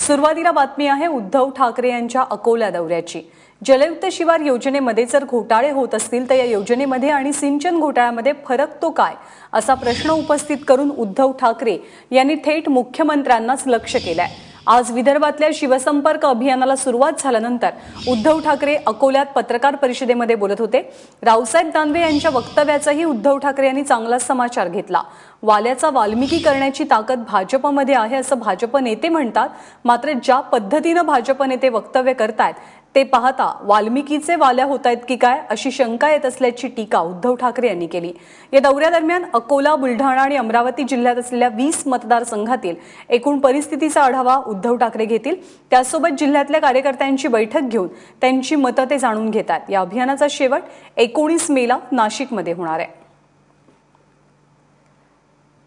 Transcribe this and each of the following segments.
सुरुवातीला बातमी आहे उद्धव ठाकरे यांच्या अकोला दौऱ्याची। जलयुक्त शिवार योजनेमध्ये जर घोटाळे होत असतील तर या योजनेमध्ये आणि सिंचन घोटाळ्यामध्ये फरक तो काय असा प्रश्न उपस्थित करून उद्धव ठाकरे यांनी थेट मुख्यमंत्र्यांनाच लक्ष केलंय। आज विदर्भातल्या शिवसंपर्क अभियानाला सुरुवात झाल्यानंतर उद्धव ठाकरे अकोल्यात पत्रकार परिषदेमध्ये बोलत होते। रावसाहेब दानवे यांच्या वक्तव्याचाही उद्धव ठाकरे यांनी चांगला समाचार घेतला। वाल्याचा वाल्मिकी करण्याची ताकद भाजपमध्ये आहे असं भाजप नेते म्हणतात, मात्र ज्या पद्धतीने भाजप नेते वक्तव्य करतायत ते पाहता वाल्मिकीचे वाल्या होतायत की काय अशी शंका येत असल्याची टीका उद्धव ठाकरे यांनी केली। या दौऱ्यादरम्यान अकोला, बुलढाणा आणि अमरावती जिल्ह्यात असलेल्या 20 मतदारसंघातील एकूण परिस्थितीचा आढावा उद्धव ठाकरे घेतील। त्यासोबत जिल्ह्यातल्या कार्यकर्त्यांची बैठक घेऊन त्यांची मतं ते जाणून घेतात। या अभियानाचा शेवट 19 मेला नाशिकमध्ये होणार आहे।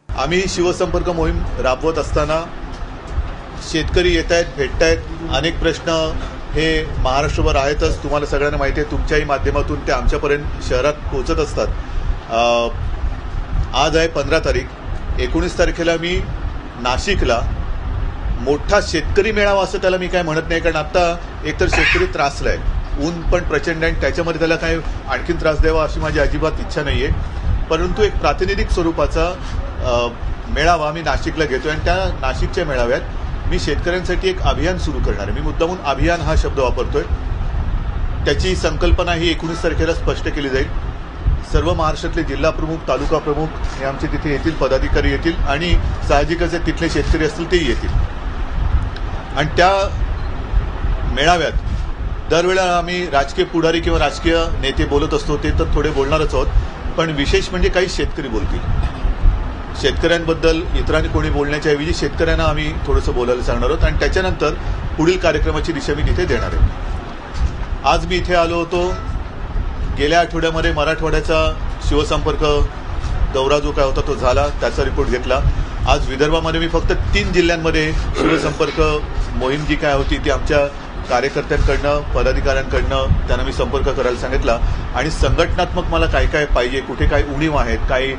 आम्ही शिवसंपर्क मोहीम राबवत असताना शेतकरी येत आहेत, भेटतायत, अनेक प्रश्न हे महाराष्ट्रभर आहेतच। तुम्हाला सगळ्यांना माहिती आहे, तुमच्याही माध्यमातून ते आमच्यापर्यंत शहरात पोहोचत असतात। आज आहे 15 तारीख, 19 तारखेला मी नाशिकला मोठा शेतकरी मेळावा असं त्याला मी काय म्हणत नाही, कारण आता एकतर शेतकरी त्रासलाय, ऊन पण प्रचंड आहे, त्याच्यामध्ये त्याला काय आणखीन त्रास द्यावा अशी माझी अजिबात इच्छा नाहीये। परंतु एक प्रातिनिधिक स्वरूपाचा मेळावा मी नाशिकला घेतोय आणि त्या नाशिकच्या मेळाव्यात मी शेतकऱ्यांसाठी एक अभियान सुरू करणार आहे। मी मुद्दामून अभियान हा शब्द वापरतोय। त्याची संकल्पना ही 19 तारखेला स्पष्ट केली जाईल। सर्व महाराष्ट्रातले जिल्हा प्रमुख, तालुका प्रमुख हे आमचे तिथे येतील, पदाधिकारी येतील आणि साहजिकच तिथले शेतकरी असतील तेही येतील। आणि त्या मेळाव्यात दरवेळेला आम्ही राजकीय पुढारी किंवा राजकीय नेते बोलत असतो, ते तर थोडे बोलणारच आहोत, पण विशेष म्हणजे काही शेतकरी बोलतील। शेतकऱ्यांबद्दल इतरांनी कोणी बोलण्याच्या ऐवजी शेतकऱ्यांना आम्ही थोडंसं बोलायला सांगणार आहोत आणि त्याच्यानंतर पुढील कार्यक्रमाची दिशा मी तिथे देणार आहे। आज मी इथे आलो होतो, गेल्या आठवड्यामध्ये मराठवाड्याचा शिवसंपर्क दौरा जो काय होता तो झाला, त्याचा रिपोर्ट घेतला। आज विदर्भामध्ये मी फक्त 3 जिल्ह्यांमध्ये शिवसंपर्क मोहीम जी काय होती ती आमच्या कार्यकर्त्यांकडनं, पदाधिकाऱ्यांकडनं त्यांना मी संपर्क करायला सांगितला आणि संघटनात्मक मला काय काय पाहिजे, कुठे काय उणीव आहेत, काही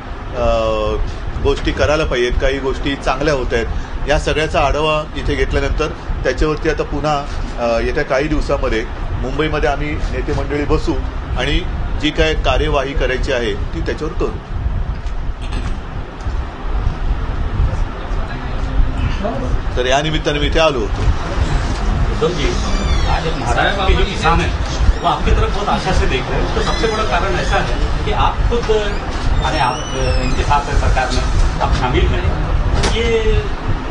गोष्टी करायला पाहिजेत, काही गोष्टी चांगल्या होत आहेत, या सगळ्याचा आढावा इथे घेतल्यानंतर त्याच्यावरती आता पुन्हा येत्या काही दिवसामध्ये मुंबईमध्ये आम्ही नेते मंडळी बसू आणि जी काय कार्यवाही करायची आहे ती त्याच्यावर करू। तर या निमित्ताने मी इथे आलो होतो। आज महाराष्ट्र के जो किसान हैं वो आपकी तरफ बहुत आशा से देख रहे हैं। उसका सबसे बड़ा कारण ऐसा है कि आप खुद अरे आप इनके साथ है, सरकार में आप शामिल हैं। ये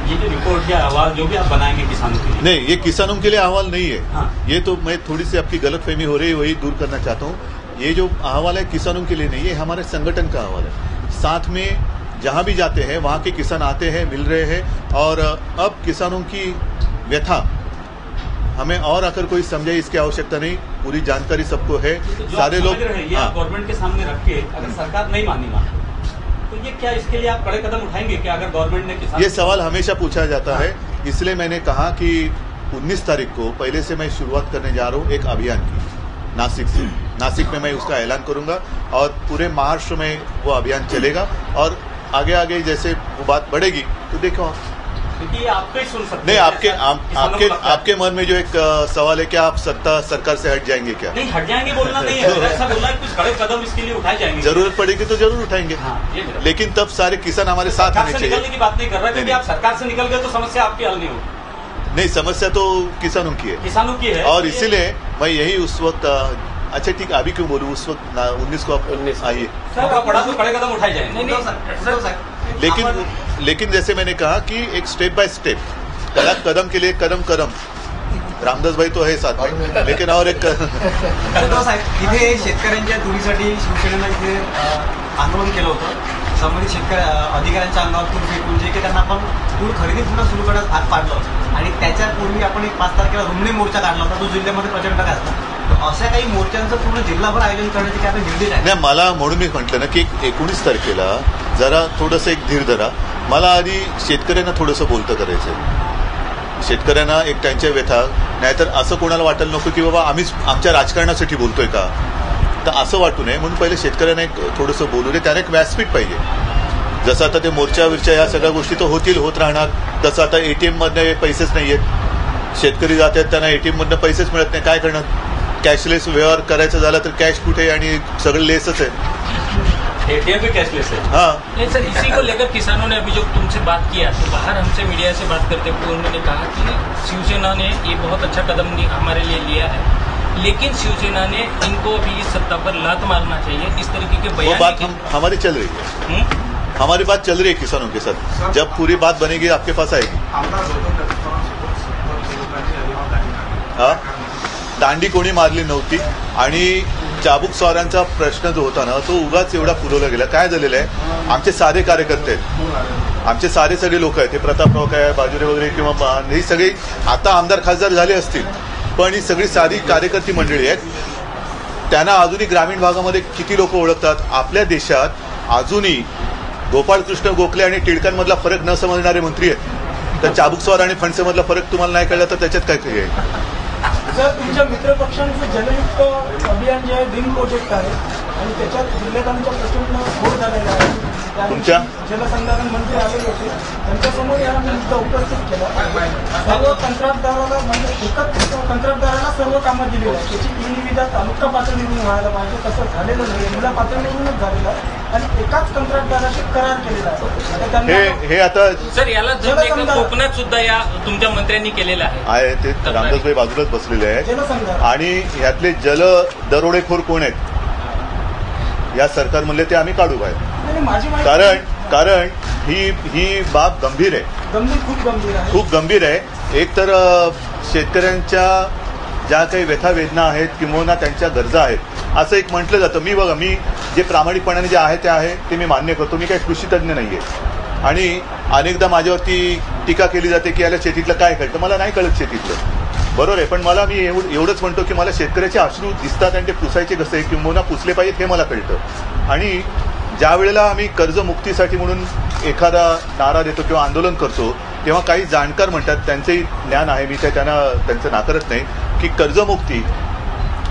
जो रिपोर्ट या अहवाल जो भी आप बनाएंगे किसानों के लिए, नहीं, ये किसानों के लिए अहवाल नहीं है। हाँ। ये तो मैं थोड़ी सी आपकी गलतफहमी हो रही है, वही दूर करना चाहता हूँ। ये जो अहवाल है किसानों के लिए नहीं है, हमारे संगठन का अहवाल है। साथ में जहाँ भी जाते हैं वहाँ के किसान आते हैं, मिल रहे हैं और अब किसानों की व्यथा हमें और आकर कोई समझे इसकी आवश्यकता नहीं, पूरी जानकारी सबको है। सारे लोग गवर्नमेंट के सामने रख के अगर सरकार नहीं मानी तो ये क्या, इसके लिए आप बड़े कदम उठाएंगे क्या अगर गवर्नमेंट ने किसान? ये सवाल हमेशा पूछा जाता है, इसलिए मैंने कहा कि 19 तारीख को पहले से मैं शुरुआत करने जा रहा हूँ एक अभियान की नासिक से। नासिक में मैं उसका ऐलान करूंगा और पूरे महाराष्ट्र में वो अभियान चलेगा और आगे आगे जैसे वो बात बढ़ेगी तो देखो क्योंकि आपको ही सुन सकते नहीं। आपके मन में जो एक सवाल है, क्या आप सरकार से हट जाएंगे? क्या नहीं हट जाएंगे बोलना नहीं है, ऐसा बोलना है कुछ बड़े कदम इसके लिए उठाए जाएंगे। जरूरत पड़ेगी तो जरूर उठाएंगे। लेकिन तब सारे किसान हमारे साथ आने चाहिए। निकलने की बात नहीं कर रहा, क्योंकि आप सरकार से निकल गए तो समस्या आपकी हल नहीं होगी। नहीं, समस्या तो किसानों की है और इसीलिए मैं यही उस वक्त, अच्छा ठीक है, अभी क्यों बोलूं, उस वक्त 19 को आप आइए, पड़ा तो बड़े कदम उठाए जाएंगे। लेकिन जैसे मैंने कहा कि एक स्टेप बाय स्टेप, कदम के लिए कदम रामदास भाई तो है साथ में, लेकिन और एक इथे शेतकऱ्यांच्या दूरीसाठी शिवसेनेनं इथे आंदोलन केलं होतं। संबंधित शेतकरी अधिकाऱ्यांच्या अंगावर तूर फेकून जे की त्यांना आपण तूर खरेदी पुन्हा सुरू करण्यास भाग पाडलं आणि त्याच्यापूर्वी आपण एक 5 तारखेला रुमणी मोर्चा काढला होता, तो जिल्ह्यामध्ये प्रचंड गाजला। अशा काही मोर्चांचं पूर्ण जिल्हाभर आयोजन करण्याचे काय निर्देश आहे? नाही, मला म्हणून मी म्हटलं ना की 19 तारखेला जरा थोडंसं एक धीर धरा। मला आधी शेतकऱ्यांना थोडंसं बोलतं करायचं, शेतकऱ्यांना एक त्यांच्या व्यथा, नाहीतर असं कोणाला वाटायला नको की बाबा आम्हीच आमच्या राजकारणासाठी बोलतोय का, तर असं वाटू नये। म्हणून पहिले शेतकऱ्यांना एक थोडंसं बोलू दे, त्याने एक व्यासपीठ पाहिजे। जसं आता ते मोर्चा विर्चा या सगळ्या गोष्टी तर होत राहणार, तसं आता ATM मध्ये पैसेच नाही आहेत, शेतकरी जातात त्यांना ATM मधनं पैसेच मिळत नाही, काय करणार? कॅशलेस व्यवहार करायचा झाला तर कॅश कुठे आणि सगळं लेसच आहे, ATM भी कैशलेस है। हाँ नहीं सर, इसी को लेकर किसानों ने अभी जो तुमसे बात किया तो बाहर हमसे मीडिया से बात करते हुए उन्होंने कहा कि शिवसेना ने ये बहुत अच्छा कदम हमारे लिए लिया है, लेकिन शिवसेना ने इनको अभी इस सत्ता पर लात मारना चाहिए, इस तरीके के वो बयान बात हमारी चल रही है, हमारी बात चल रही है किसानों के साथ। जब पूरी बात बनेगी आपके पास आएगी। हाँ, दांडी कोणी मारली नव्हती आणि चाबूक स्वारांचा प्रश्न जो होता ना तो उगाच एवढा पुरवला गेला। काय झालेलं आहे, आमचे सारे कार्यकर्ते आहेत, आमचे सारे सगळे लोक आहेत, हे प्रतापराव काय बाजुरे वगैरे किंवा हे सगळे आता आमदार खासदार झाले असतील, पण ही सगळी सारी कार्यकर्ती मंडळी आहेत, त्यांना अजूनही ग्रामीण भागामध्ये किती लोक ओळखतात। आपल्या देशात अजूनही गोपाळकृष्ण गोखले आणि टिळकांमधला फरक न समजणारे मंत्री आहेत, तर चाबूकस्वार आणि फणसेमधला फरक तुम्हाला नाही कळला तर त्याच्यात काय काही आहे? सर, तुमच्या मित्रपक्षांचं जलयुक्त अभियान जे आहे ड्रीम प्रोजेक्ट आहे आणि त्याच्यात जिल्ह्यात आमचा प्रचंड घोळ झालेला आहे। तुमच्या जलसंधारण मंत्री आलेले होते, त्यांच्यासमोर या मुद्दा उपस्थित केला। सर्व कंत्राटदाराला म्हणजे एकच कंत्राटदाराला सर्व कामं दिली आहे, त्याची निविदा तालुका पातळीवरून व्हायला पाहिजे, तसं झालेलं नाही, जिल्हा पातळीवरूनच झालेलं आहे आणि एकाच कंत्राटदाराशी करार केलेला आहे। हे आता सर याला जर कोकणात सुद्धा या तुमच्या मंत्र्यांनी केलेलं आहे, ते रामदासभाई बाजूलाच बसलेले आहेत जलसंधारण आणि यातले जल दरोडेखोर कोण आहेत या सरकारमधले ते आम्ही काढू बाहेर, माझी कारण ही बाब गंभीर आहे, खूप गंभीर आहे। एक तर शेतकऱ्यांच्या ज्या काही व्यथा वेदना आहेत किंवा त्यांच्या गरजा आहेत असं एक म्हटलं जातं। मी जे प्रामाणिकपणाने जे आहे ते आहे ते मी मान्य करतो, मी काही कृषी तज्ज्ञ नाहीये आणि अनेकदा माझ्यावरती टीका केली जाते की याला शेतीतलं काय कळतं, मला नाही कळत शेतीतलं, बरोबर आहे, पण मला मी एवढंच म्हणतो की मला शेतकऱ्याचे अश्रू दिसतात आणि ते पुसायचे कसे किंवा पुसले पाहिजेत हे मला कळतं। आणि ज्या वेळेला आम्ही कर्जमुक्तीसाठी म्हणून एखादा नारा देतो किंवा आंदोलन करतो तेव्हा काही जाणकार म्हणतात, त्यांचंही ज्ञान आहे, मी त्यांचं नाकारत नाही, की कर्जमुक्ती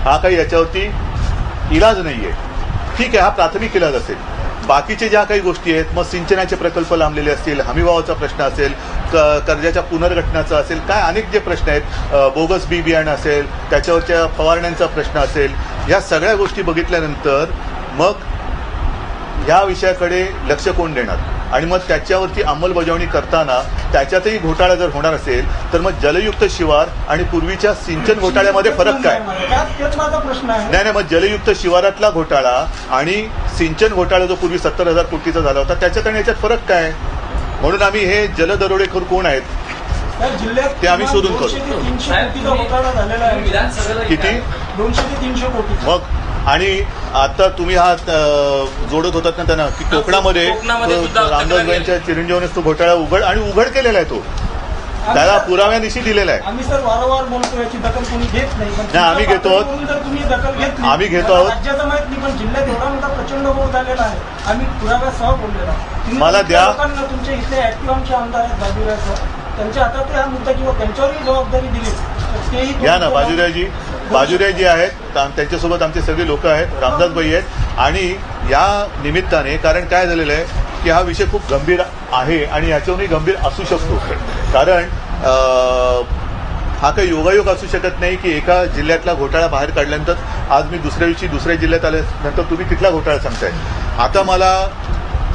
हा काही याच्यावरती इलाज नाहीये, ठीक आहे, हा प्राथमिक इलाज असेल, बाकीचे ज्या काही गोष्टी आहेत, मग सिंचनाचे प्रकल्प लांबलेले असतील, हमीभावाचा प्रश्न असेल, कर्जाच्या पुनर्गठनाचा असेल, काय अनेक जे प्रश्न आहेत, बोगस बी बियाणं असेल, त्याच्यावरच्या फवारण्यांचा प्रश्न असेल, या सगळ्या गोष्टी बघितल्यानंतर मग ह्या विषयाकडे लक्ष कोण देणार आणि मग त्याच्यावरती अंमलबजावणी करताना त्याच्यातही घोटाळा जर होणार असेल तर मग जलयुक्त शिवार आणि पूर्वीच्या सिंचन घोटाळ्यामध्ये फरक काय? नाही, मग जलयुक्त शिवारातला घोटाळा आणि सिंचन घोटाळा जो पूर्वी 70,000 कोटीचा झाला होता त्याच्यात आणि याच्यात फरक काय? म्हणून आम्ही हे जलदरोडेखोर कोण आहेत ते आम्ही शोधून करू। किती? 200 ते 300 कोटी। मग आणि आता तुम्ही हा जोडत होतात ना त्यांना की कोकणामध्ये रामदासबाईंच्या चिरंजीवानेच तो घोटाळा उघड केलेला आहे, तो त्याला पुराव्यानिशी दिलेला आहे। आम्ही सर वारंवार बोलतो याची दखल कोणी घेत नाही, आम्ही घेतो तुम्ही दखल घेतली, आम्ही घेतो आहोत, राज्याचं माहित नाही पण जिल्ह्यात एवढा मोठा प्रचंड घोळ झालेला आहे, आम्ही पुराव्यासह बोललेला आहे। मला द्या, तुमच्या इथले ऍक्टिव्ह आमचे आमदार आहेत बाजूरासह, त्यांच्या हातात हा मुद्दा किंवा त्यांच्यावरही जबाबदारी दिली तेही घ्या ना। बाजुराजी आहेत, त्यांच्यासोबत आमचे सगळे लोक आहेत, रामदासबाई आहेत आणि या निमित्ताने कारण काय झालेलं आहे की हा विषय खूप गंभीर आहे आणि याच्यावरही गंभीर असू शकतो, कारण हा काही योगायोग असू शकत नाही की एका जिल्ह्यातला घोटाळा बाहेर काढल्यानंतर आज मी दुसऱ्या दिवशी दुसऱ्या जिल्ह्यात आल्यानंतर तुम्ही तिथला घोटाळा सांगताय। आता मला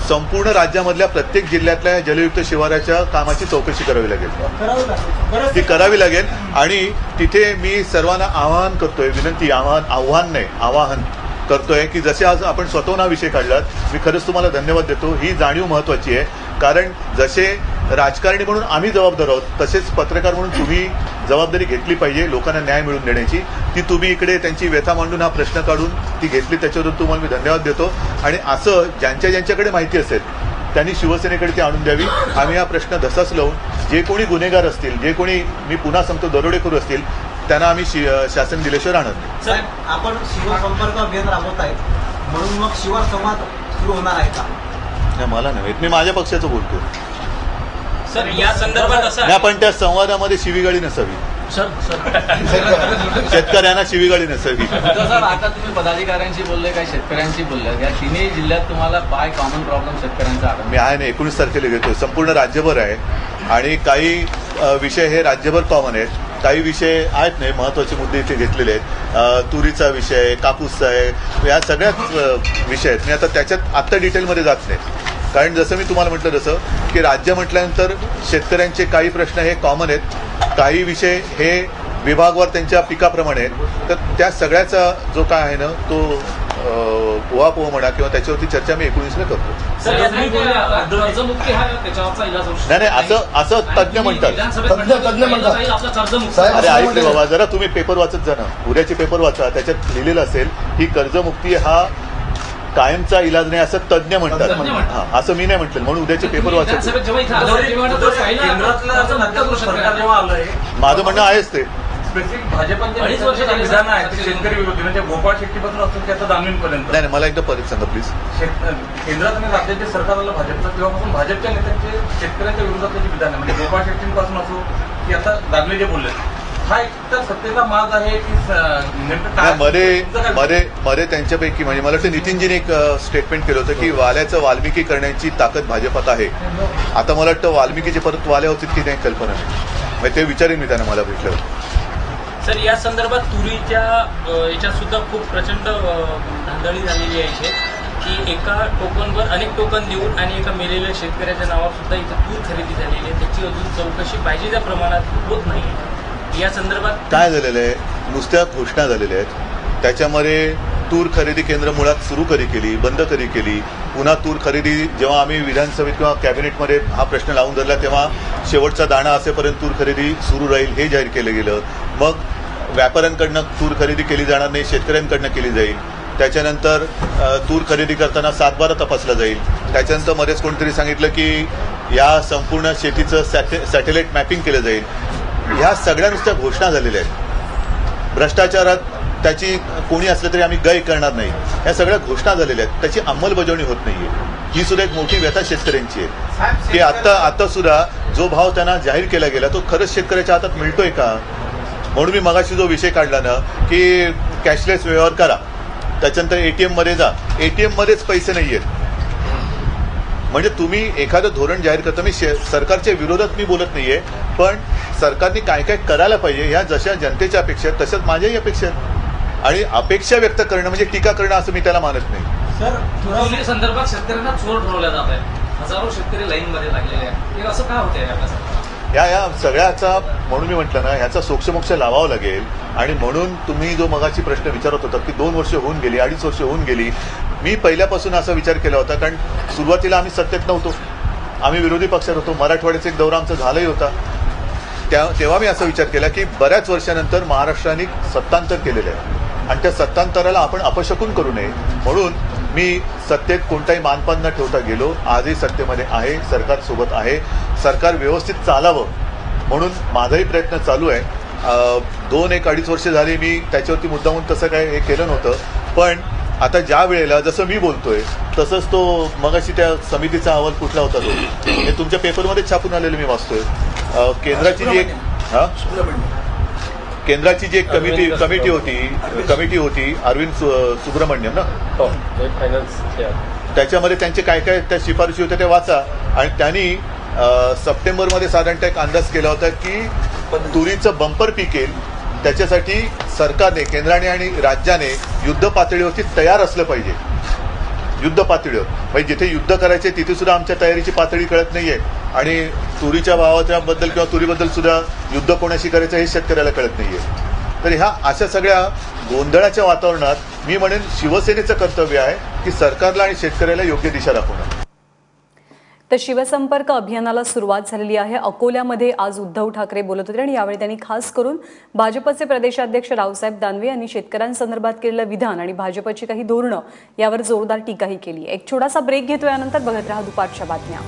संपूर्ण राज्यामधल्या प्रत्येक जिल्ह्यातल्या जलयुक्त शिवाराच्या कामाची चौकशी करावी लागेल, ती करावी लागेल आणि तिथे मी सर्वांना आवाहन करतोय, विनंती, आवाहन करतोय की जसे आज आपण स्वतःहून हा विषय काढलात, मी खरंच तुम्हाला धन्यवाद देतो। ही जाणीव महत्वाची आहे, कारण जसे राजकारणी म्हणून आम्ही जबाबदार आहोत तसेच पत्रकार म्हणून तुम्ही जबाबदारी घेतली पाहिजे लोकांना न्याय मिळवून देण्याची, ती तुम्ही इकडे त्यांची व्यथा मांडून हा प्रश्न काढून ती घेतली, त्याच्याबद्दल तुम्हाला मी धन्यवाद देतो। आणि असं ज्यांच्याकडे माहिती असेल त्यांनी शिवसेनेकडे ती आणून द्यावी। आम्ही हा प्रश्न धसास लावून जे कोणी गुन्हेगार असतील, जे कोणी मी पुन्हा सांगतो दरोडेखोर असतील, त्यांना आम्ही शासन दिल्याशिवाय राहणार नाही। साहेब, आपण शिवार संपर्क अभियान राबवत आहे म्हणून मग शिवार संवाद सुरू होणार आहे का? मला नाही, मी माझ्या पक्षाचं बोलतो सर, या संदर्भात असं पण त्या संवादामध्ये शिवीगाळी नसावी। शेतकऱ्यांना शिवीगाळी नसावी. सर, आता तुम्ही पदाधिकाऱ्यांशी बोलले काय शेतकऱ्यांशी बोलले, या तिन्ही जिल्ह्यात तुम्हाला काय कॉमन प्रॉब्लेम शेतकऱ्यांचा आढळला? मी आहे ना 19 तारखेला घेतो, संपूर्ण राज्यभर आहे आणि काही विषय हे राज्यभर कॉमन आहेत, काही विषय आहेत नाही महत्वाचे मुद्दे इथे घेतलेले आहेत. तुरीचा विषय, कापूसचा आहे, या सगळ्याच विषय आहेत. मी आता त्याच्यात आत्ता डिटेलमध्ये जात नाही, कारण जसं मी तुम्हाला म्हटलं तसं की राज्य म्हटल्यानंतर शेतकऱ्यांचे काही प्रश्न हे कॉमन आहेत, काही विषय हे विभागवार त्यांच्या पिकाप्रमाणे आहेत. तर त्या सगळ्याचा जो काय आहे ना तो उहापोह म्हणा किंवा त्याच्यावरती चर्चा मी 19ला करतो. नाही असं तज्ज्ञ म्हणतात. अरे ऐकले बाबा, जरा तुम्ही पेपर वाचत जा ना, उद्याचे पेपर वाचा, त्याच्यात लिहिलेलं असेल ही कर्जमुक्ती हा कायमचा इलाज नाही असं तज्ज्ञ म्हणतात. हा, असं मी नाही म्हटलं, म्हणून उद्याचे पेपर वाचत. माझं म्हणणं आहेच ते. भाजपाचे विधान आहे ते शेतकरी विरोधी, म्हणजे गोपाळ शेट्टीपासून असून त्याचा जामीनपर्यंत. नाही, मला एकदा परत सांगा प्लीज. केंद्रात आणि राज्याचे सरकार आलं भाजपचं, तेव्हापासून भाजपच्या नेत्यांचे शेतकऱ्यांच्या विरोधात त्याची विधान आहे, म्हणजे गोपाळ शेट्टींपासून असो की आता दागले जे बोलले, हा एक तर सत्तेचा माज आहे की नेमकं मध्ये त्यांच्यापैकी म्हणजे मला वाटतं नितीनजीने एक स्टेटमेंट केलं होतं की वाल्याचं वाल्मिकी करण्याची ताकद भाजपात आहे. आता मला वाटतं वाल्मिकीचे परत वाल्या होतील की नाही कल्पना नाही, ते विचारेन मी त्यांना मला भेटलं. सर, या संदर्भात तुरीच्या याच्यात सुद्धा खूप प्रचंड धांदळी झालेली आहे की एका टोकनवर अनेक टोकन देऊन आणि एका मेलेल्या शेतकऱ्याच्या नावावर सुद्धा इथं तूर खरेदी झालेली आहे, त्याची अजून चौकशी पाहिजे त्या प्रमाणात होत नाही. या संदर्भात काय झालेलं आहे, नुसत्या घोषणा झालेल्या आहेत. त्याच्यामध्ये तूर खरेदी केंद्र मुळात सुरू कधी केली, बंद कधी केली, पुन्हा तूर खरेदी जेव्हा आम्ही विधानसभेत किंवा कॅबिनेटमध्ये हा प्रश्न लावून धरला तेव्हा शेवटचा दाणा असेपर्यंत तूर खरेदी सुरू राहील हे जाहीर केलं गेलं. मग व्यापाऱ्यांकडनं तूर खरेदी केली जाणार नाही, शेतकऱ्यांकडनं केली जाईल. त्याच्यानंतर तूर खरेदी करताना 7/12 तपासला जाईल. त्याच्यानंतर मध्येच कोणतरी सांगितलं की या संपूर्ण शेतीचं सॅटेलाईट मॅपिंग केलं जाईल. ह्या सगळ्या नुसत्या घोषणा झालेल्या आहेत. भ्रष्टाचारात त्याची कोणी असलं तरी आम्ही गय करणार नाही, ह्या सगळ्या घोषणा झालेल्या आहेत, त्याची अंमलबजावणी होत नाहीये. ही सुद्धा एक मोठी व्यथा शेतकऱ्यांची आहे की आता सुद्धा जो भाव त्यांना जाहीर केला गेला तो खरंच शेतकऱ्याच्या हातात मिळतोय का. म्हणून मी मगाशी जो विषय काढला ना की कॅशलेस व्यवहार करा, त्याच्यानंतर ATM मध्ये जा, ATM मध्येच पैसे नाही आहेत. म्हणजे तुम्ही एखादं धोरण जाहीर करता, मी सरकारच्या विरोधात मी बोलत नाहीये, पण सरकारने काय काय करायला पाहिजे ह्या जशा जनतेच्या अपेक्षा आहेत तशाच माझ्याही अपेक्षा आहेत. आणि अपेक्षा व्यक्त करणं म्हणजे टीका करणं असं मी त्याला मानत नाही. सर, संदर्भात शेतकऱ्यांना चोर ठरवल्या जात आहे, हजारो शेतकरी लाईनमध्ये लागलेले आहेत, असं काय होतंय? या सगळ्याचा म्हणून मी म्हटलं ना ह्याचा सोक्षमोक्ष लावावं लागेल. आणि म्हणून तुम्ही जो मगाची प्रश्न विचारत होता की 2 वर्ष होऊन गेली, 2.5 वर्ष होऊन गेली, मी पहिल्यापासून असा विचार केला होता, कारण सुरुवातीला आम्ही सत्तेत नव्हतो, आम्ही विरोधी पक्षात होतो, मराठवाड्याचा एक दौरा आमचा झालाही होता. तेव्हा मी असा विचार केला की बऱ्याच वर्षानंतर महाराष्ट्राने सत्तांतर केलेलं आहे आणि त्या सत्तांतराला आपण अपशकून करू नये म्हणून मी सत्तेत कोणताही मानपान न ठेवता गेलो. आजही सत्तेमध्ये आहे, सरकार सोबत आहे, सरकार व्यवस्थित चालावं म्हणून माझाही प्रयत्न चालू आहे. 2-1-2.5 वर्ष झाली मी त्याच्यावरती मुद्दामून तसं काय हे केलं नव्हतं. पण आता ज्या वेळेला जसं मी बोलतोय तसंच तो मगाशी त्या समितीचा अहवाल कुठला होता तो हे तुमच्या पेपरमध्ये छापून आलेलं मी वाचतोय. केंद्राची जी एक कमिटी होती अरविंद सुब्रमण्यम ना, त्याच्यामध्ये त्यांचे काय काय त्या शिफारशी होत्या त्या वाचा. आणि त्यांनी सप्टेंबरमध्ये साधारणतः एक अंदाज केला होता की तुरीचं बंपर पीक येईल, त्याच्यासाठी सरकारने, केंद्राने आणि राज्याने युद्ध पातळीवरती तयार असलं पाहिजे. युद्ध पातळीवर म्हणजे जिथे युद्ध करायचे तिथे सुद्धा आमच्या तयारीची पातळी कळत नाहीये आणि तुरीच्या भावाच्याबद्दल किंवा तुरीबद्दल सुद्धा युद्ध कोणाशी करायचं हे शेतकऱ्याला कळत नाहीये. तर ह्या अशा सगळ्या गोंधळाच्या वातावरणात मी म्हणेन शिवसेनेचं कर्तव्य आहे की सरकारला आणि शेतकऱ्याला योग्य दिशा दाखवणं. तर शिवसंपर्क अभियानाला सुरुवात झालेली आहे. अकोल्यामध्ये आज उद्धव ठाकरे बोलत होते आणि यावेळी त्यांनी खास करून भाजपचे प्रदेशाध्यक्ष रावसाहेब दानवे यांनी शेतकऱ्यांसंदर्भात केलेलं विधान आणि भाजपची काही धोरणं यावर जोरदार टीकाही केली. एक छोटासा ब्रेक घेतो, यानंतर बघत राहा दुपारच्या बातम्या.